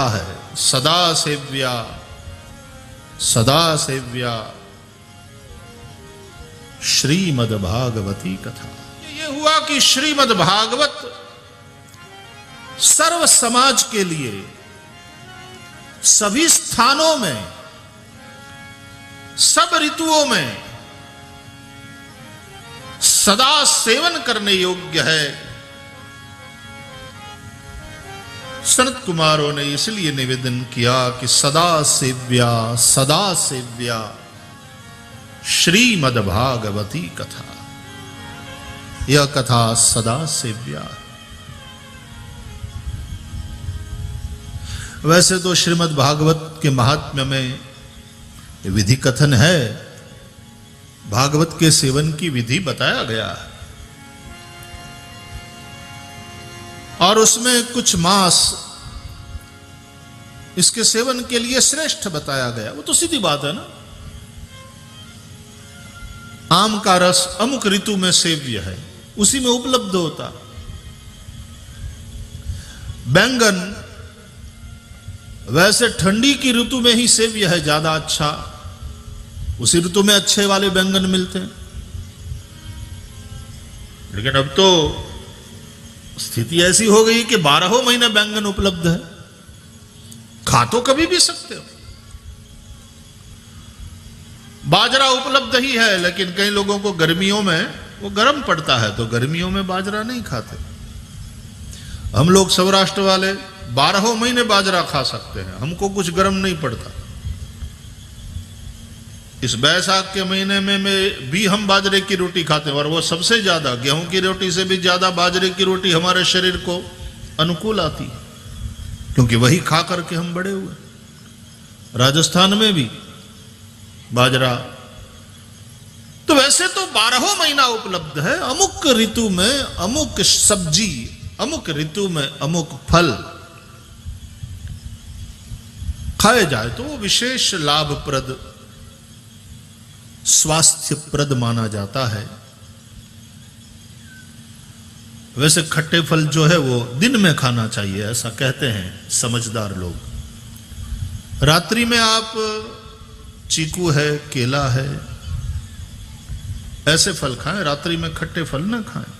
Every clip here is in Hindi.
है सदा सेव्या सदा सेव्या श्रीमद् भागवती कथा। ये हुआ कि श्रीमद् भागवत सर्व समाज के लिए सभी स्थानों में सब ऋतुओं में सदा सेवन करने योग्य है। सनत कुमारों ने इसलिए निवेदन किया कि सदा सेव्या श्रीमद् भागवती कथा। यह कथा सदा सेव्या। वैसे तो श्रीमद् भागवत के महात्म्य में विधि कथन है, भागवत के सेवन की विधि बताया गया है और उसमें कुछ मास इसके सेवन के लिए श्रेष्ठ बताया गया। वो तो सीधी बात है ना। आम का रस अमुक ऋतु में सेव्य है, उसी में उपलब्ध होता। बैंगन वैसे ठंडी की ऋतु में ही सेव्य है, ज्यादा अच्छा, उसी ऋतु में अच्छे वाले बैंगन मिलते हैं। लेकिन अब तो स्थिति ऐसी हो गई कि 12 महीने बैंगन उपलब्ध है, खा तो कभी भी सकते हो। बाजरा उपलब्ध ही है, लेकिन कई लोगों को गर्मियों में वो गर्म पड़ता है तो गर्मियों में बाजरा नहीं खाते। हम लोग सौराष्ट्र वाले 12 महीने बाजरा खा सकते हैं, हमको कुछ गर्म नहीं पड़ता। इस बैसाख के महीने में भी हम बाजरे की रोटी खाते हैं और वो सबसे ज्यादा, गेहूं की रोटी से भी ज्यादा बाजरे की रोटी हमारे शरीर को अनुकूल आती है, क्योंकि वही खा करके हम बड़े हुए। राजस्थान में भी बाजरा। तो वैसे तो 12 महीना उपलब्ध है। अमुक ऋतु में अमुक सब्जी, अमुक ऋतु में अमुक फल खाए जाए तो वो विशेष लाभप्रद स्वास्थ्यप्रद माना जाता है। वैसे खट्टे फल जो है वो दिन में खाना चाहिए, ऐसा कहते हैं समझदार लोग। रात्रि में आप चीकू है, केला है, ऐसे फल खाएं, रात्रि में खट्टे फल ना खाएं।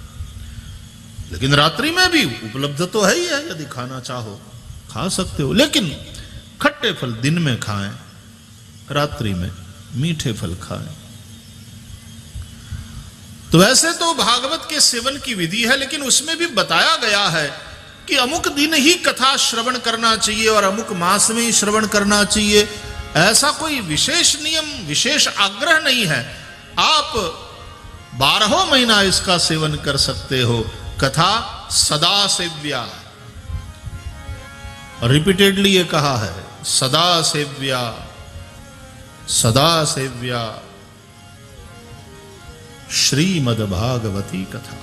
लेकिन रात्रि में भी उपलब्ध तो है ही है, यदि खाना चाहो खा सकते हो, लेकिन खट्टे फल दिन में खाएं, रात्रि में मीठे फल खाएं। तो वैसे तो भागवत के सेवन की विधि है, लेकिन उसमें भी बताया गया है कि अमुक दिन ही कथा श्रवण करना चाहिए और अमुक मास में ही श्रवण करना चाहिए। ऐसा कोई विशेष नियम, विशेष आग्रह नहीं है। आप 12 महीना इसका सेवन कर सकते हो। कथा सदा सेव्या, रिपीटेडली ये कहा है, सदा सेव्या सदा सेव्या श्रीमद् भागवती कथा।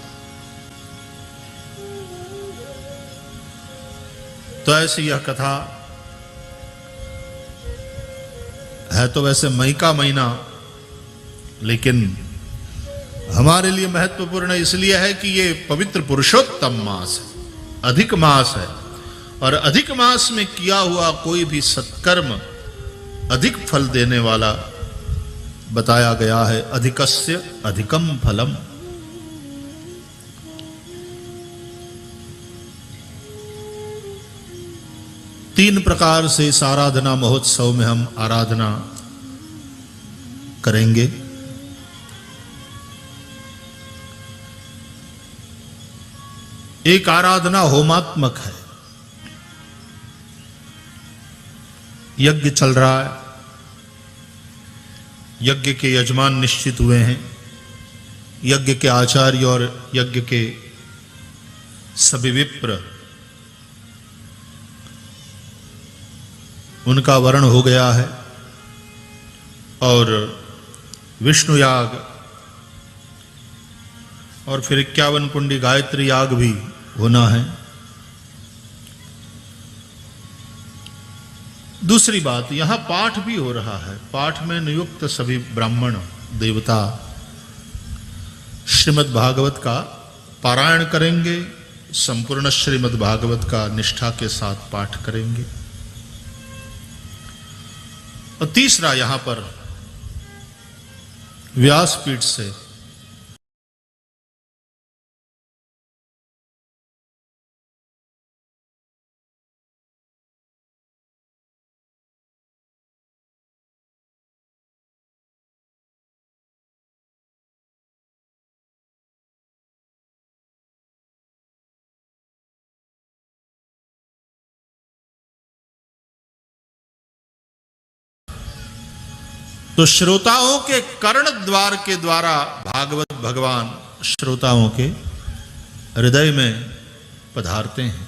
तो ऐसी यह कथा है। तो वैसे मई का महीना, लेकिन हमारे लिए महत्वपूर्ण इसलिए है कि ये पवित्र पुरुषोत्तम मास है, अधिक मास है, और अधिक मास में किया हुआ कोई भी सत्कर्म अधिक फल देने वाला बताया गया है। अधिकस्य अधिकम फलम। तीन प्रकार से इस आराधना महोत्सव में हम आराधना करेंगे। एक आराधना होमात्मक है, यज्ञ चल रहा है, यज्ञ के यजमान निश्चित हुए हैं, यज्ञ के आचार्य और यज्ञ के सभी विप्र, उनका वर्ण हो गया है, और विष्णु याग और फिर 51 कुंडी गायत्री याग भी होना है। दूसरी बात, यहां पाठ भी हो रहा है। पाठ में नियुक्त सभी ब्राह्मण देवता श्रीमद् भागवत का पारायण करेंगे, संपूर्ण श्रीमद् भागवत का निष्ठा के साथ पाठ करेंगे। और तीसरा यहां पर व्यासपीठ से तो श्रोताओं के कर्ण द्वार के द्वारा भागवत भगवान श्रोताओं के हृदय में पधारते हैं।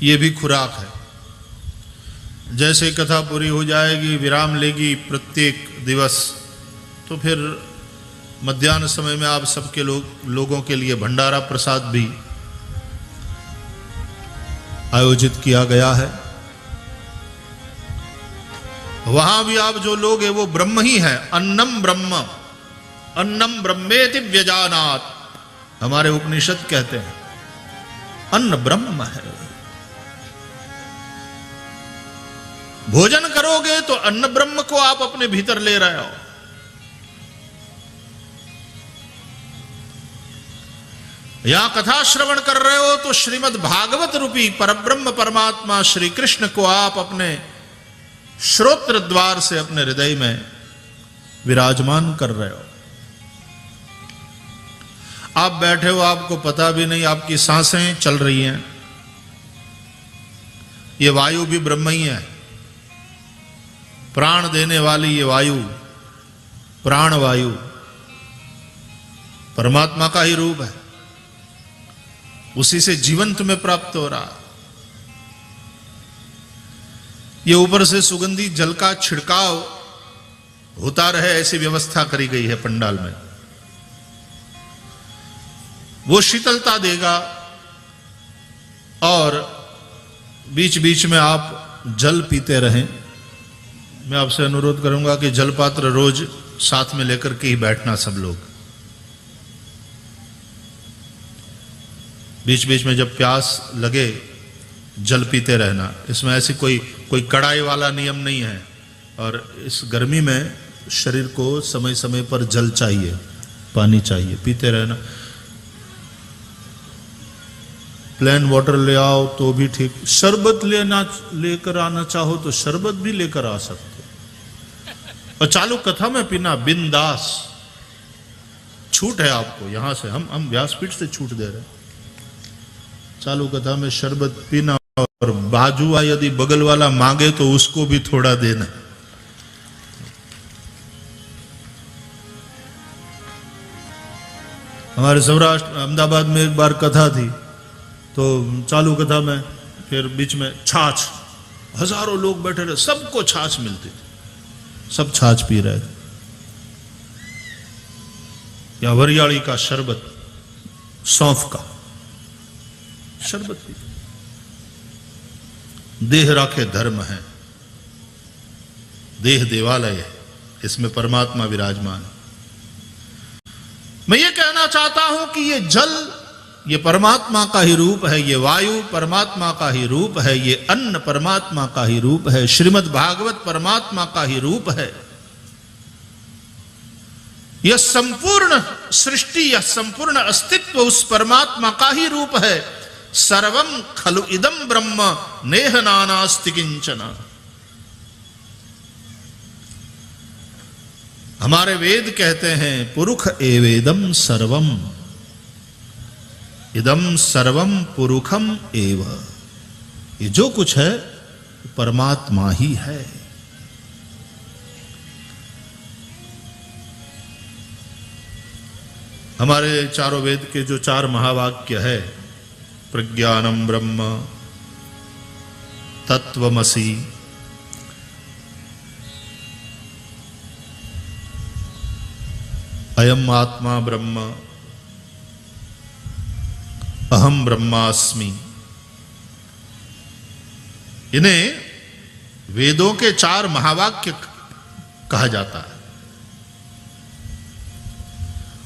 ये भी खुराक है। जैसे कथा पूरी हो जाएगी, विराम लेगी प्रत्येक दिवस, तो फिर मध्याह्न समय में आप सबके लोगों के लिए भंडारा प्रसाद भी आयोजित किया गया है। वहां भी आप जो लोग हैं वो ब्रह्म ही है। अन्नम ब्रह्म, अन्नम ब्रह्मेति व्यजानात्, हमारे उपनिषद कहते हैं अन्न ब्रह्म है। भोजन करोगे तो अन्न ब्रह्म को आप अपने भीतर ले रहे हो। यहां कथा श्रवण कर रहे हो तो श्रीमद् भागवत रूपी परब्रह्म परमात्मा श्री कृष्ण को आप अपने श्रोत्र द्वार से अपने हृदय में विराजमान कर रहे हो। आप बैठे हो, आपको पता भी नहीं आपकी सांसें चल रही हैं। ये वायु भी ब्रह्म ही है, प्राण देने वाली ये वायु, प्राण वायु परमात्मा का ही रूप है। उसी से जीवन तुम्हें प्राप्त हो रहा। ये ऊपर से सुगंधी जल का छिड़काव होता रहे ऐसी व्यवस्था करी गई है पंडाल में। वो शीतलता देगा और बीच बीच में आप जल पीते रहें। मैं आपसे अनुरोध करूंगा कि जल पात्र रोज साथ में लेकर के ही बैठना सब लोग। बीच बीच में जब प्यास लगे जल पीते रहना। इसमें ऐसी कोई कड़ाई वाला नियम नहीं है। और इस गर्मी में शरीर को समय समय पर जल चाहिए, पानी चाहिए, पीते रहना। प्लेन वाटर ले आओ तो भी ठीक, शरबत लेकर आना चाहो तो शरबत भी लेकर आ सकते। और चालू कथा में पीना बिंदास, छूट है आपको। यहां से हम व्यासपीठ से छूट दे रहे हैं। चालू कथा में शरबत पीना, और बाजुआ यदि बगल वाला मांगे तो उसको भी थोड़ा देना। हमारे सौराष्ट्र अहमदाबाद में एक बार कथा थी, तो चालू कथा में फिर बीच में छाछ, हजारों लोग बैठे रहे, सबको छाछ मिलती थी, सब छाछ पी रहे थे। या वरियाली का शरबत, सौंफ का शरबत पी। देह राखे धर्म है, देह देवालय है, इसमें परमात्मा विराजमान है। मैं ये कहना चाहता हूं कि ये जल ये परमात्मा का ही रूप है, ये वायु परमात्मा का ही रूप है, ये अन्न परमात्मा का ही रूप है, श्रीमद् भागवत परमात्मा का ही रूप है। यह संपूर्ण सृष्टि, यह संपूर्ण अस्तित्व उस परमात्मा का ही रूप है। सर्वम खलु इदम ब्रह्म नेह नानास्ति किंचन। हमारे वेद कहते हैं पुरुष एवेदम सर्वम, इदम सर्वम पुरुषम एव। ये जो कुछ है परमात्मा ही है। हमारे चारों वेद के जो 4 महावाक्य है, प्रज्ञानम ब्रह्म, तत्वमसि, अयम आत्मा ब्रह्म, अहम ब्रह्मास्मि, इन्हें वेदों के 4 महावाक्य कहा जाता है।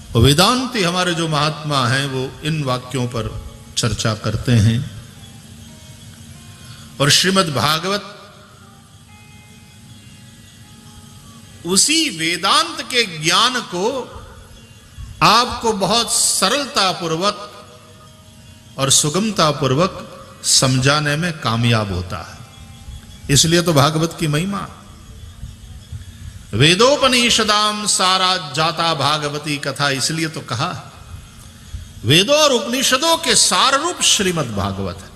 और वेदांती हमारे जो महात्मा हैं वो इन वाक्यों पर चर्चा करते हैं। और श्रीमद् भागवत उसी वेदांत के ज्ञान को आपको बहुत सरलता पूर्वक और सुगमता पूर्वक समझाने में कामयाब होता है। इसलिए तो भागवत की महिमा, वेदोपनिषदाम सारा जाता भागवती कथा, इसलिए तो कहा वेदों और उपनिषदों के सार रूप श्रीमद् भागवत है।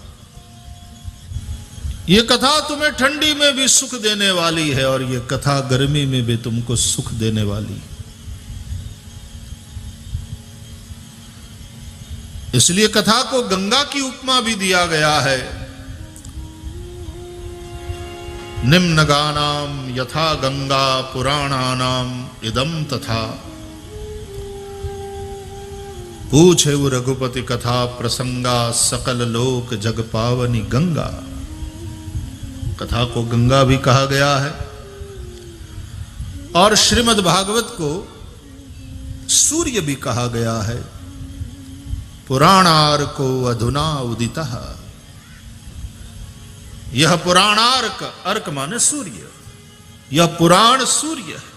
यह कथा तुम्हें ठंडी में भी सुख देने वाली है और यह कथा गर्मी में भी तुमको सुख देने वाली है। इसलिए कथा को गंगा की उपमा भी दिया गया है। निम्नगानाम यथा गंगा पुराणानाम इदम तथा, पूछे रघुपति कथा प्रसंगा सकल लोक जग पावनी गंगा। कथा को गंगा भी कहा गया है और श्रीमद् भागवत को सूर्य भी कहा गया है। पुराणार्को अधुना उदितः, यह पुराणार्क, अर्क माने सूर्य, यह पुराण सूर्य है।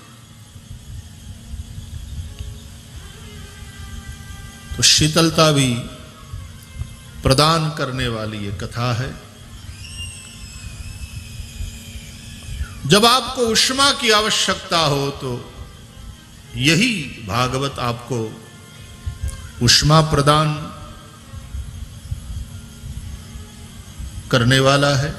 तो शीतलता भी प्रदान करने वाली ये कथा है। जब आपको उष्मा की आवश्यकता हो तो यही भागवत आपको उष्मा प्रदान करने वाला है।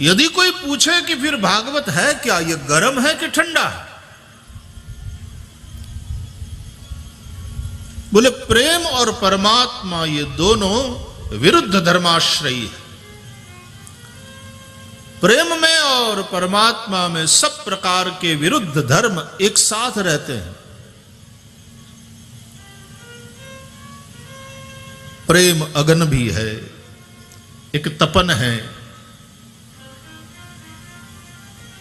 यदि कोई पूछे कि फिर भागवत है क्या, यह गर्म है कि ठंडा है, बोले प्रेम और परमात्मा ये दोनों विरुद्ध धर्माश्रयी है। प्रेम में और परमात्मा में सब प्रकार के विरुद्ध धर्म एक साथ रहते हैं। प्रेम अगन भी है, एक तपन है,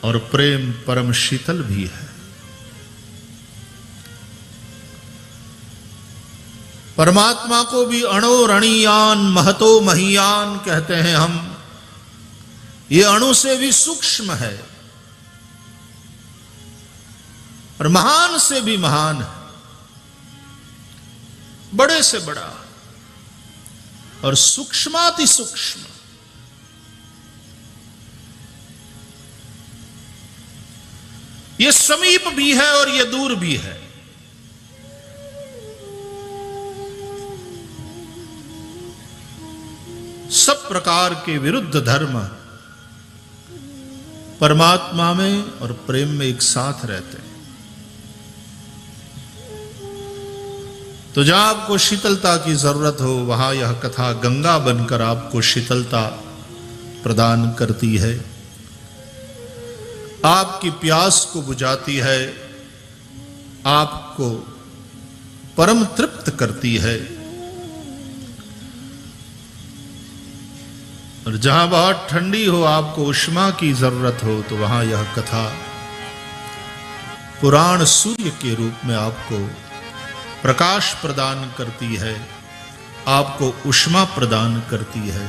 और प्रेम परम शीतल भी है। परमात्मा को भी अणो रणीयान महतो महीयान कहते हैं हम। ये अणु से भी सूक्ष्म है और महान से भी महान है, बड़े से बड़ा और सूक्ष्माति सूक्ष्म। ये समीप भी है और ये दूर भी है। सब प्रकार के विरुद्ध धर्म परमात्मा में और प्रेम में एक साथ रहते हैं। तो जहां आपको शीतलता की जरूरत हो वहां यह कथा गंगा बनकर आपको शीतलता प्रदान करती है, आपकी प्यास को बुझाती है, आपको परम तृप्त करती है। और जहां बहुत ठंडी हो, आपको उष्मा की जरूरत हो, तो वहां यह कथा पुराण सूर्य के रूप में आपको प्रकाश प्रदान करती है, आपको उष्मा प्रदान करती है।